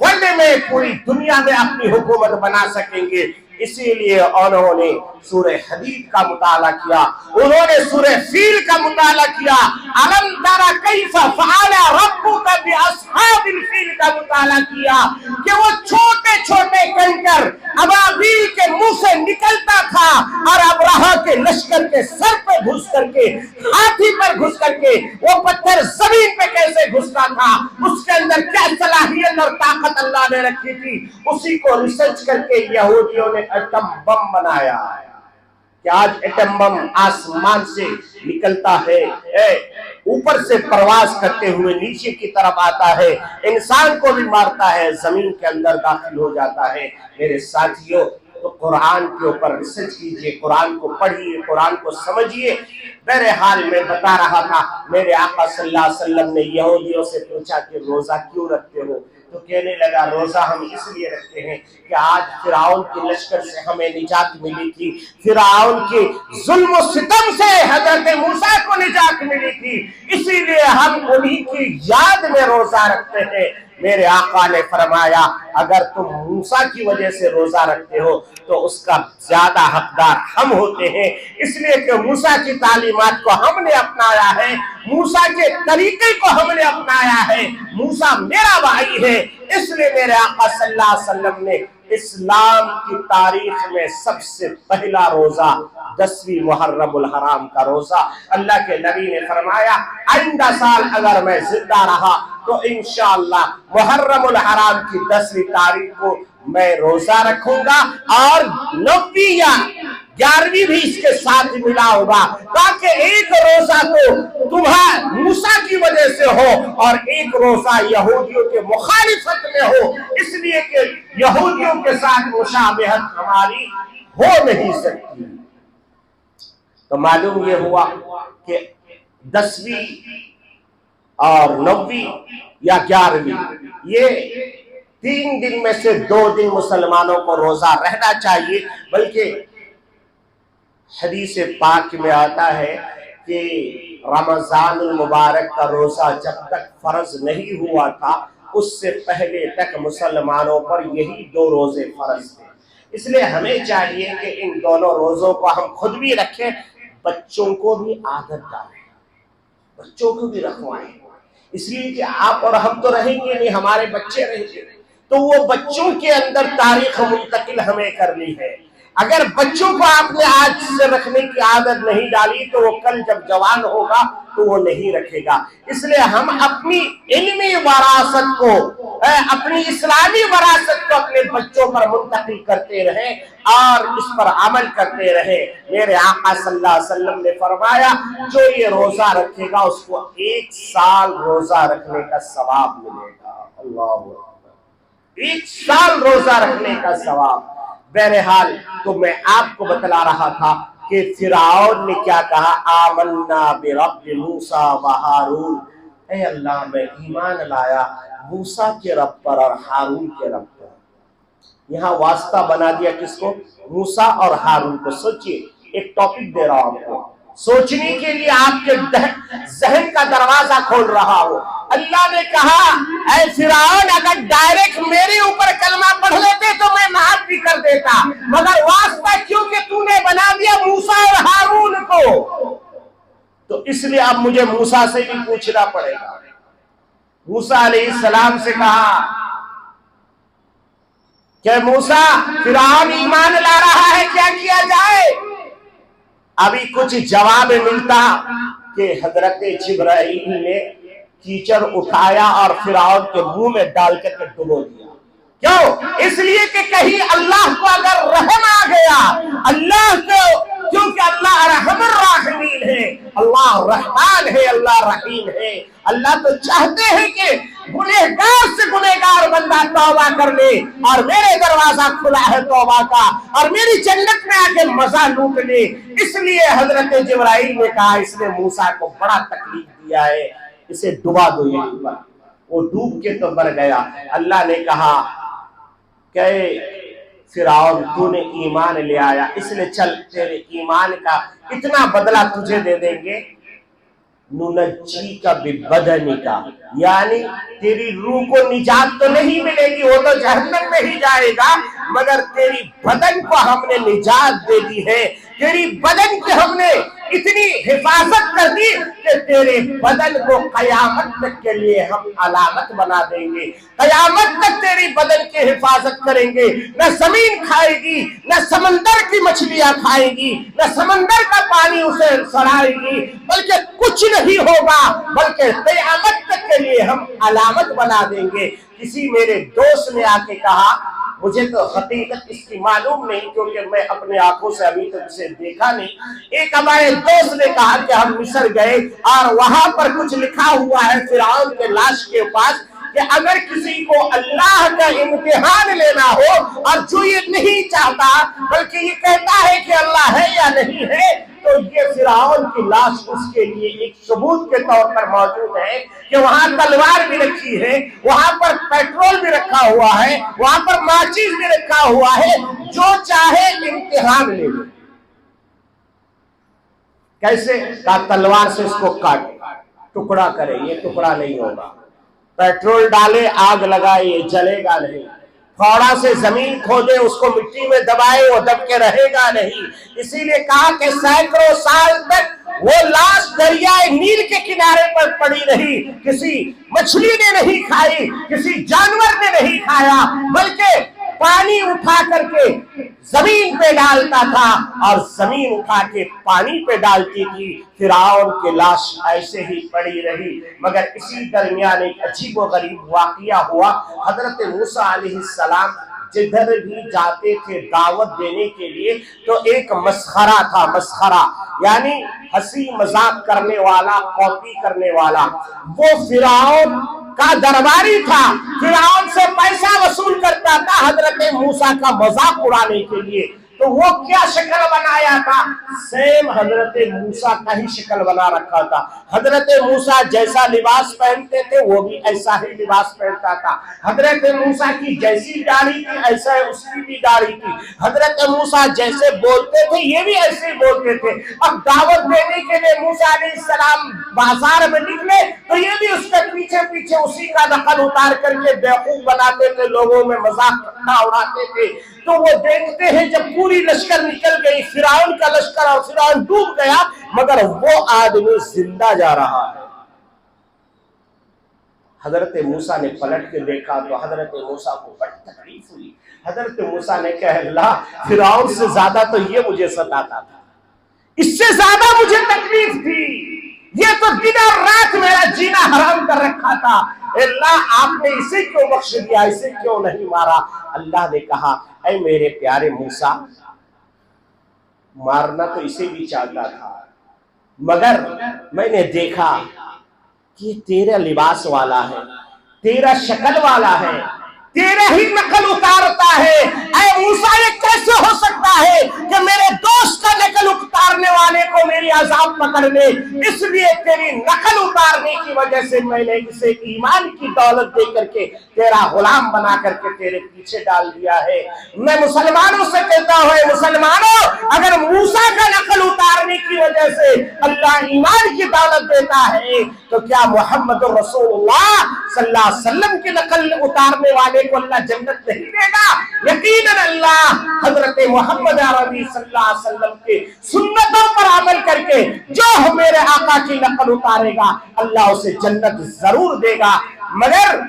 वर्ल्ड में, पूरी दुनिया में अपनी हुकूमत बना सकेंगे। इसीलिए उन्होंने सूरह हदीद का मुताला किया, उन्होंने सूरह फील का मुताला किया, अलम तरा कैफ फअल रब्बुका बिअस्हाबिल फील का मुताला किया कि वो छोटे छोटे कंकर अबाबील के मुंह से निकलता था, और अबरहा के लश्कर के सर पे घुस करके, हाथी पर घुस करके वो पत्थर जमीन पे कैसे घुसता था, उसके अंदर क्या सलाहियत और ताकत अल्लाह ने रखी थी, उसी को रिसर्च करके यहूदियों ने एटम बम बनाया। कि आज एटम बम आसमान से निकलता है, ऊपर से प्रवास करते हुए नीचे की तरफ आता है, इंसान को भी मारता है, जमीन के अंदर दाखिल हो जाता है। मेरे साथियों, तो कुरान के ऊपर रिसर्च कीजिए, कुरान को पढ़िए, कुरान को समझिए। बहरहाल मैं बता रहा था, मेरे आका सल्लल्लाहु अलैहि वसल्लम ने यहूदियों से पूछा कि रोजा क्यों रखते हो? तो कहने लगा रोजा हम इसलिए रखते हैं कि आज फिरौन के लश्कर से हमें निजात मिली थी, फिरौन के जुल्म और सितम से हजरत मूसा को निजात मिली थी, इसीलिए हम उन्हीं की याद में रोजा रखते हैं। میرے آقا نے فرمایا اگر تم موسیٰ کی وجہ سے روزہ رکھتے ہو تو اس کا زیادہ حقدار ہم ہوتے ہیں، اس لیے کہ موسیٰ کی تعلیمات کو ہم نے اپنایا ہے، موسیٰ کے طریقے کو ہم نے اپنایا ہے، موسیٰ میرا بھائی ہے۔ اس لیے میرے آقا صلی اللہ علیہ وسلم نے اسلام کی تاریخ میں سب سے پہلا روزہ 10ویں محرم الحرام کا روزہ، اللہ کے نبی نے فرمایا آئندہ سال اگر میں زندہ رہا تو انشاءاللہ محرم الحرام کی 10ویں تاریخ کو میں روزہ رکھوں گا، اور 9ویں یا 11ویں بھی اس کے ساتھ ملا ہوگا، تاکہ ایک روزہ تو تمہارا موسیٰ کی وجہ سے ہو اور ایک روزہ یہودیوں کے مخالفت میں ہو، اس لیے کہ یہودیوں کے ساتھ مشابہت ہماری ہو نہیں سکتی۔ تو معلوم یہ ہوا کہ 10ویں اور 9ویں یا 11ویں یہ 3 دن میں سے 2 دن مسلمانوں کو روزہ رہنا چاہیے، بلکہ حدیث پاک میں آتا ہے کہ رمضان المبارک کا روزہ جب تک فرض نہیں ہوا تھا اس سے پہلے تک مسلمانوں پر یہی 2 روزے فرض تھے، اس لیے ہمیں چاہیے کہ ان دونوں روزوں کو ہم خود بھی رکھیں، بچوں کو بھی عادت ڈالیں، بچوں کو بھی رکھوائیں، اس لیے کہ آپ اور ہم تو رہیں گے نہیں، ہمارے بچے رہیں گے، تو وہ بچوں کے اندر تاریخ منتقل ہمیں کرنی ہے۔ اگر بچوں کو آپ نے آج سے رکھنے کی عادت نہیں ڈالی تو وہ کل جب جوان ہوگا تو وہ نہیں رکھے گا، اس لیے ہم اپنی علمی وراثت کو، اپنی اسلامی وراثت کو اپنے بچوں پر منتقل کرتے رہیں اور اس پر عمل کرتے رہیں۔ میرے آقا صلی اللہ علیہ وسلم نے فرمایا جو یہ روزہ رکھے گا اس کو 1 سال روزہ رکھنے کا ثواب ملے گا۔ اللہ اکبر، 1 سال روزہ رکھنے کا ثواب۔ بہرحال تو میں آپ کو بتلا رہا تھا کہ فرعون نے کیا کہا، آمنا برب موسیٰ و ہارون، اے اللہ میں ایمان لایا موسیٰ کے رب پر اور ہارون کے رب پر۔ یہاں واسطہ بنا دیا کس کو؟ موسیٰ اور ہارون کو۔ سوچئے، ایک ٹاپک دے رہا ہوں آپ کو، سوچنے کے لیے آپ کے ذہن کا دروازہ کھول رہا ہو۔ اللہ نے کہا اے فرعون اگر ڈائریکٹ میرے اوپر کلمہ پڑھ لیتے تو میں معاف بھی کر دیتا، مگر واسطہ کیوں کہ تو نے بنا دیا موسیٰ اور ہارون کو، تو اس لیے اب مجھے موسیٰ سے بھی پوچھنا پڑے گا۔ موسیٰ علیہ السلام سے کہا کہ موسیٰ فرعون ایمان لا رہا ہے، کیا کیا جائے؟ ابھی کچھ جواب ملتا کہ حضرت جبرائیل نے کیچڑ اٹھایا اور فرعون کے منہ میں ڈال کر کے ڈبو دیا۔ کیوں؟ اس لیے کہ کہیں اللہ کو اگر رحم آ گیا، اللہ کو، کیونکہ اللہ ارحم الراحمین ہے، اللہ رحمان ہے، اللہ رحیم ہے۔ اللہ تو چاہتے ہیں کہ گنہگار سے گنہگار بندہ توبہ کر لے، اور میرے دروازہ کھلا ہے توبہ کا، اور میری جنت میں آ کے مزہ لوٹ لے۔ اس لیے حضرت جبرائیل نے کہا اس نے موسیٰ کو بڑا تکلیف دیا ہے، اسے ڈبا دو یہیں پر۔ وہ ڈوب کے تو مر گیا۔ اللہ نے کہا کہ فرعون تو نے ایمان لے آیا، اس لیے چل تیرے ایمان کا اتنا بدلہ تجھے دے دیں گے، ننجی کا ببدنی کا، یعنی تیری روح کو نجات تو نہیں ملے گی، وہ تو جہنم میں ہی جائے گا، مگر تیری بدن کو ہم نے نجات دے دی ہے، تیری بدن کی ہم نے اتنی حفاظت کر دی کہ تیرے بدن کو قیامت تک کے لیے ہم علامت بنا دیں گے، قیامت تک تیری بدن کی حفاظت کریں گے، نہ زمین کھائے گی، نہ سمندر کی مچھلیاں کھائے گی، نہ سمندر کا پانی اسے سڑائے گی، بلکہ کچھ نہیں ہوگا، بلکہ قیامت تک کے لیے ہم علامت بنا دیں گے۔ کسی میرے دوست نے آ کے کہا، مجھے تو حقیقت اس کی معلوم نہیں کیونکہ میں اپنے آنکھوں سے ابھی تک اسے دیکھا نہیں، ایک ہمارے دوست نے کہا کہ ہم مصر گئے اور وہاں پر کچھ لکھا ہوا ہے فرعون کے لاش کے پاس کہ اگر کسی کو اللہ کا امتحان لینا ہو اور جو یہ نہیں چاہتا بلکہ یہ کہتا ہے کہ اللہ ہے یا نہیں ہے، تو یہ فرعون کی لاش اس کے لیے ایک ثبوت کے طور پر موجود ہے کہ وہاں تلوار بھی رکھی ہے، وہاں پر پیٹرول بھی رکھا ہوا ہے، وہاں پر ماچس بھی رکھا ہوا ہے، جو چاہے امتحان لے لے۔ کیسے؟ تلوار سے اس کو کاٹ ٹکڑا کرے، یہ ٹکڑا نہیں ہوگا، पेट्रोल डाले, आग लगाए, ये जलेगा नहीं। फावड़ा से जमीन खोदे, उसको मिट्टी में दबाए, वो दब के रहेगा नहीं। इसीलिए कहा कि सैकड़ों साल तक वो लाश दरियाए नील के किनारे पर पड़ी रही। किसी मछली ने नहीं खाई, किसी जानवर ने नहीं खाया, बल्कि पानी उठा करके जमीन पे डालता था और जमीन उठा के पानी पे डालती थी। फिरौन की लाश ऐसे ही पड़ी रही। मगर इसी दरमियान एक अजीब व गरीब वाकया हुआ। हजरत मूसा अलैहिस्सलाम जिधर भी जाते थे दावत देने के लिए, तो एक मस्खरा था, मस्खरा यानी हंसी मजाक करने वाला, कॉपी करने वाला, वो फिरौन का दरबारी था। फिरौन से पैसा वसूल करता था हजरत मूसा का मजाक उड़ाने के लिए। तो वो क्या शक्ल बनाया था? सेम हजरत मूसा का ही शक्ल बना रखा था। हजरत मूसा जैसा लिबास पहनते थे वो भी ऐसा ही लिबास पहनता था। हजरत मूसा की जैसी दाढ़ी थी ऐसा उसकी भी दाढ़ी थी। हजरत मूसा जैसे बोलते थे ये भी ऐसे ही बोलते थे। अब दावत देने के लिए मूसा अलैहिस्सलाम बाजार में निकले तो ये भी उसके पीछे पीछे उसी का नकल उतार करके बेवकूफ बनाते थे, लोगों में मजाक उड़ाते थे। तो वो देखते हैं जब पूरी लश्कर निकल गई, फिरौन का लश्कर, और फिरौन डूब गया, मगर वो आदमी जिंदा जा रहा है। हजरत मूसा ने पलट के देखा तो हजरत मूसा को बड़ी तकलीफ हुई। हजरत मूसा ने कहा, अल्लाह, फिरौन से ज्यादा तो ये मुझे सताता था, इससे ज्यादा मुझे तकलीफ थी। ये तो दिन और रात मेरा जीना हराम कर रखा था। अल्लाह, आपने इसे क्यों बख्श दिया, इसे क्यों नहीं मारा? अल्लाह ने कहा, ऐ मेरे प्यारे मूसा, मारना तो इसे भी चाहता था, मगर मैंने देखा कि तेरा लिबास वाला है, तेरा शक्ल वाला है, तेरा ही नकल उतारता है। ऐ मूसा, ये कैसे हो सकता है कि मेरे दोस्त का नकल उतारने वाले को मेरी अजाब पकड़ ले? इसलिए तेरी नकल उतारने की वजह से मैंने इसे ईमान की दौलत दे करके तेरा गुलाम बना करके तेरे पीछे डाल दिया है। मैं मुसलमानों से कहता हूँ, मुसलमानों, अगर मूसा का नकल उतारने की वजह से अल्लाह ईमान की दौलत देता है तो क्या मोहम्मद रसूलुल्लाह सल्लल्लाहु अलैहि वसल्लम की नकल उतारने वाले को अल्लाह जन्नत नहीं देगा? यकीनन अल्लाह हजरत मोहम्मद अरबी सल्लल्लाहु अलैहि वसल्लम के सुन्नतों पर अमल करके जो मेरे आका की नकल उतारेगा अल्लाह उसे जन्नत जरूर देगा। मगर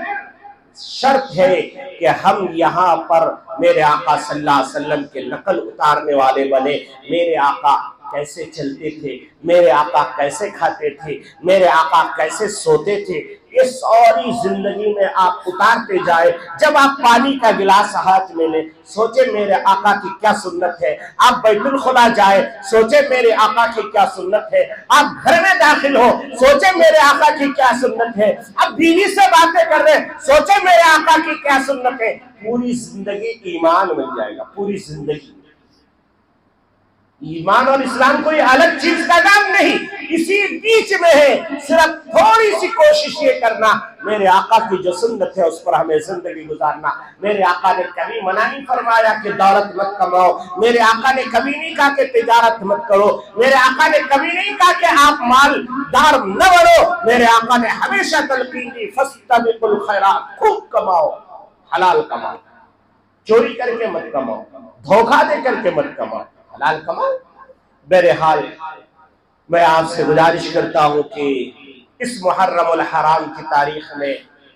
शर्त है कि हम यहाँ पर मेरे आका सल्लल्लाहु अलैहि वसल्लम के नकल उतारने वाले बने। मेरे आका कैसे चलते थे, मेरे आका कैसे खाते थे, मेरे आका कैसे सोते थे, ये सारी जिंदगी में आप उतारते जाए। जब आप पानी का गिलास हाथ में ले, सोचे मेरे आका की क्या सुन्नत है। आप बैतुल खुला जाए, सोचे मेरे आका की क्या सुन्नत है। आप घर में दाखिल हो, सोचे मेरे आका की क्या सुन्नत है। आप बीवी से बातें कर रहे, सोचे मेरे आका की क्या सुन्नत है। पूरी जिंदगी ईमान मिल जाएगा, पूरी जिंदगी। ईमान और इस्लाम कोई अलग चीज का नाम नहीं, इसी बीच में है। सिर्फ थोड़ी सी कोशिश ये करना, मेरे आका की जो सुन्नत है उस पर हमें जिंदगी गुजारना। मेरे आका ने कभी मना नहीं फरमाया कि दौलत मत कमाओ। मेरे आका ने कभी नहीं कहा कि तिजारत मत करो। मेरे आका ने कभी नहीं कहा कि आप मालदार न बनो। मेरे आका ने हमेशा तलकीन दी, फस्तबिकुल खैरात, खूब कमाओ, हलाल कमाओ, चोरी करके मत कमाओ, धोखा दे करके मत कमाओ, हलाल कमाओ। बहरहाल मैं आपसे गुजारिश करता हूं कि इस मुहर्रमुल हराम की तारीख में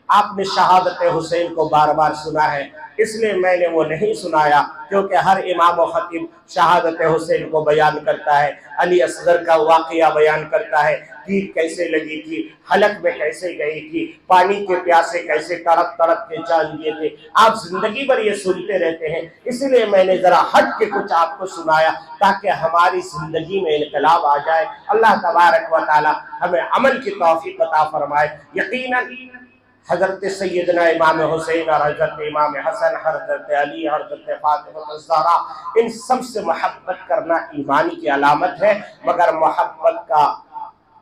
आपने शहादत हुसैन को बार बार सुना है, इसलिए मैंने वो नहीं सुनाया, क्योंकि हर इमाम और खतीब शहादत हुसैन को बयान करता है, अली असगर का वाकया बयान करता है, तीर कैसे लगी थी, हलक में कैसे गई थी, पानी के प्यासे कैसे तड़प तड़प के जान दिए थे। आप जिंदगी भर ये सुनते रहते हैं, इसलिए मैंने जरा हट के कुछ आपको सुनाया ताकि हमारी जिंदगी में इनकलाब आ जाए। अल्लाह तबारक व तआला हमें अमल की तौफीक अता फरमाए। यकीनन हजरत सैयदना इमाम हुसैन और हजरत इमाम हसन, हजरत अली, हजरत फातिमा ज़हरा, इन सब से मोहब्बत करना ईमानी की अलामत है। मगर मोहब्बत का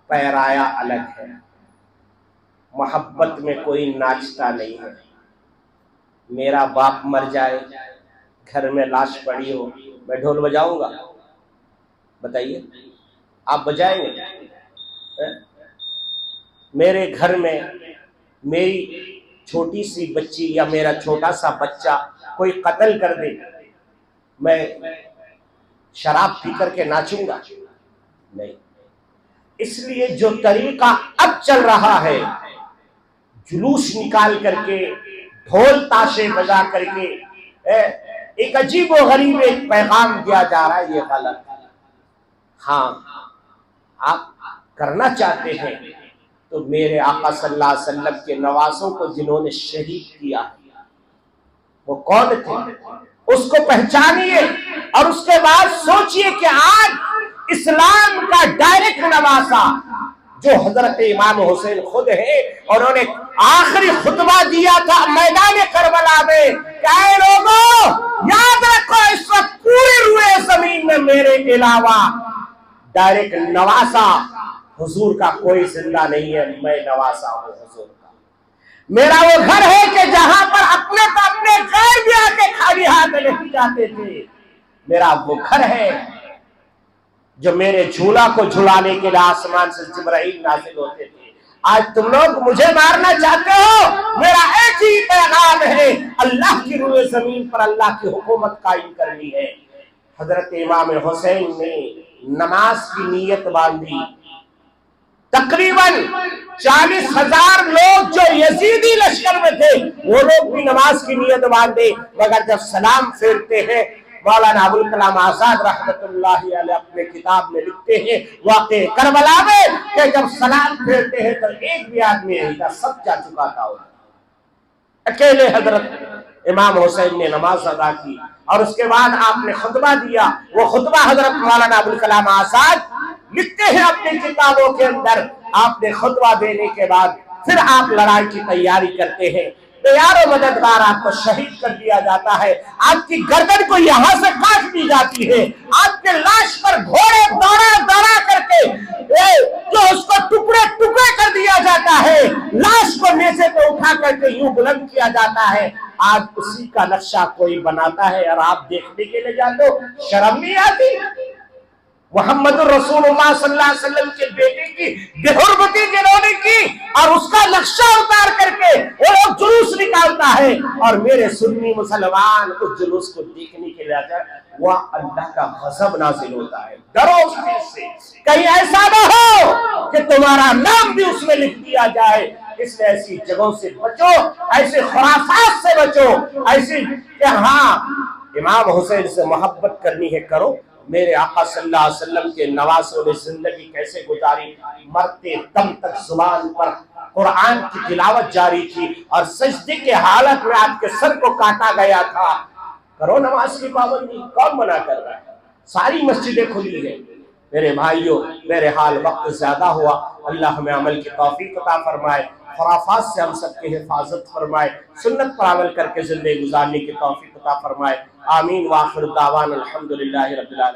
पैराया अलग है। मोहब्बत में कोई नाचता नहीं है। मेरा बाप मर जाए, घर में लाश पड़ी हो, मैं ढोल बजाऊंगा? बताइए, आप बजाएंगे? मेरे घर में میری چھوٹی سی بچی یا میرا چھوٹا سا بچہ کوئی قتل کر دے، میں شراب پی کر کے ناچوں گا؟ نہیں۔ اس لیے جو طریقہ اب چل رہا ہے، جلوس نکال کر کے، ڈھول تاشے بجا کر کے ایک عجیب و غریب ایک پیغام دیا جا رہا ہے، یہ غلط ہے۔ ہاں، آپ کرنا چاہتے ہیں تو میرے آقا صلی اللہ علیہ وسلم کے نواسوں کو جنہوں نے شہید کیا وہ کون تھے، اس کو پہچانیے، اور اس کے بعد سوچئے کہ آج اسلام کا ڈائریکٹ نواسا جو حضرت امام حسین خود ہے، اور انہوں نے آخری خطبہ دیا تھا میدان کربلا میں کہ اے لوگوں یاد رکھو اس وقت پورے روئے زمین میں میرے علاوہ ڈائریکٹ نواسا حضور کا کوئی زندہ نہیں ہے، میں نواسا ہوں حضور کا۔ میرا وہ گھر ہے کہ جہاں پر اپنے غیر بھی آ کے خالی ہاتھ نہیں جاتے تھے، میرا وہ گھر ہے جو میرے جھولا کو جھلانے کے لیے آسمان سے جبرائیل نازل ہوتے تھے۔ آج تم لوگ مجھے مارنا چاہتے ہو، میرا ایک ہی پیغام ہے، اللہ کی روئے زمین پر اللہ کی حکومت قائم کرنی ہے۔ حضرت امام حسین نے نماز کی نیت باندھی، تقریباً 40,000 لوگ جو یزیدی لشکر میں تھے وہ لوگ بھی نماز کی نیت باندھے، مگر جب سلام پھیرتے ہیں، مولانا ابوالکلام آزاد رحمت اللہ علیہ اپنے کتاب میں لکھتے ہیں واقع کربلا میں کہ جب سلام پھیرتے ہیں تو ایک بھی آدمی نہیں تھا، سب جا چکا تھا۔ اکیلے حضرت امام حسین نے نماز ادا کی، اور اس کے بعد آپ نے خطبہ دیا۔ وہ خطبہ حضرت مولانا ابوالکلام آزاد لکھتے ہیں اپنی کتابوں کے اندر، آپ نے خطبہ دینے کے بعد پھر آپ لڑائی کی تیاری کرتے ہیں، تیار و مددگار آپ کو شہید کر دیا جاتا ہے، آپ کی گردن کو یہاں سے کاٹ دی جاتی ہے، آپ کے لاش پر گھوڑے دوڑا کر کے جو اس کو ٹکڑے ٹکڑے کر دیا جاتا ہے، لاش کو نیزے پہ اٹھا کر کے یوں بلند کیا جاتا ہے۔ آج اسی کا نقشہ کوئی بناتا ہے اور آپ دیکھنے کے لیے جاتے ہو، شرم نہیں آتی؟ محمد رسول اللہ صلی اللہ علیہ وسلم کے بیٹے کی بے حرمتی جنہوں نے کی، اور اس کا نقشہ اتار کر کے وہ لوگ جلوس نکالتا ہے، اور میرے سنی مسلمان اس جلوس کو دیکھنے کے لیے آتا ہے، وہ اللہ کا غضب نازل ہوتا ہے۔ ڈرو اس چیز سے، کہیں ایسا نہ ہو کہ تمہارا نام بھی اس میں لکھ دیا جائے۔ اس لیے ایسی جگہوں سے بچو، ایسے خرافات سے بچو، ایسی کہ ہاں امام حسین سے محبت کرنی ہے کرو۔ میرے آقا صلی اللہ علیہ وسلم کے نواسوں نے زندگی کیسے گزاری، مرتے دم تک زبان پر قرآن کی تلاوت جاری تھی، اور سجدے کے حالت میں آپ کے سر کو کاٹا گیا تھا۔ کرو نماز کی پابندی، کون منع کر رہا ہے؟ ساری مسجدیں کھلی ہیں۔ میرے بھائیوں، میرے حال وقت زیادہ ہوا، اللہ ہمیں عمل کی توفیق عطا فرمائے، خرافات سے ہم سب کی حفاظت فرمائے، سنت پر عمل کر کے زندگی گزارنے کی توفیق عطا فرمائے۔ آمین۔ وآخر دعوانا الحمدللہ رب العالمین۔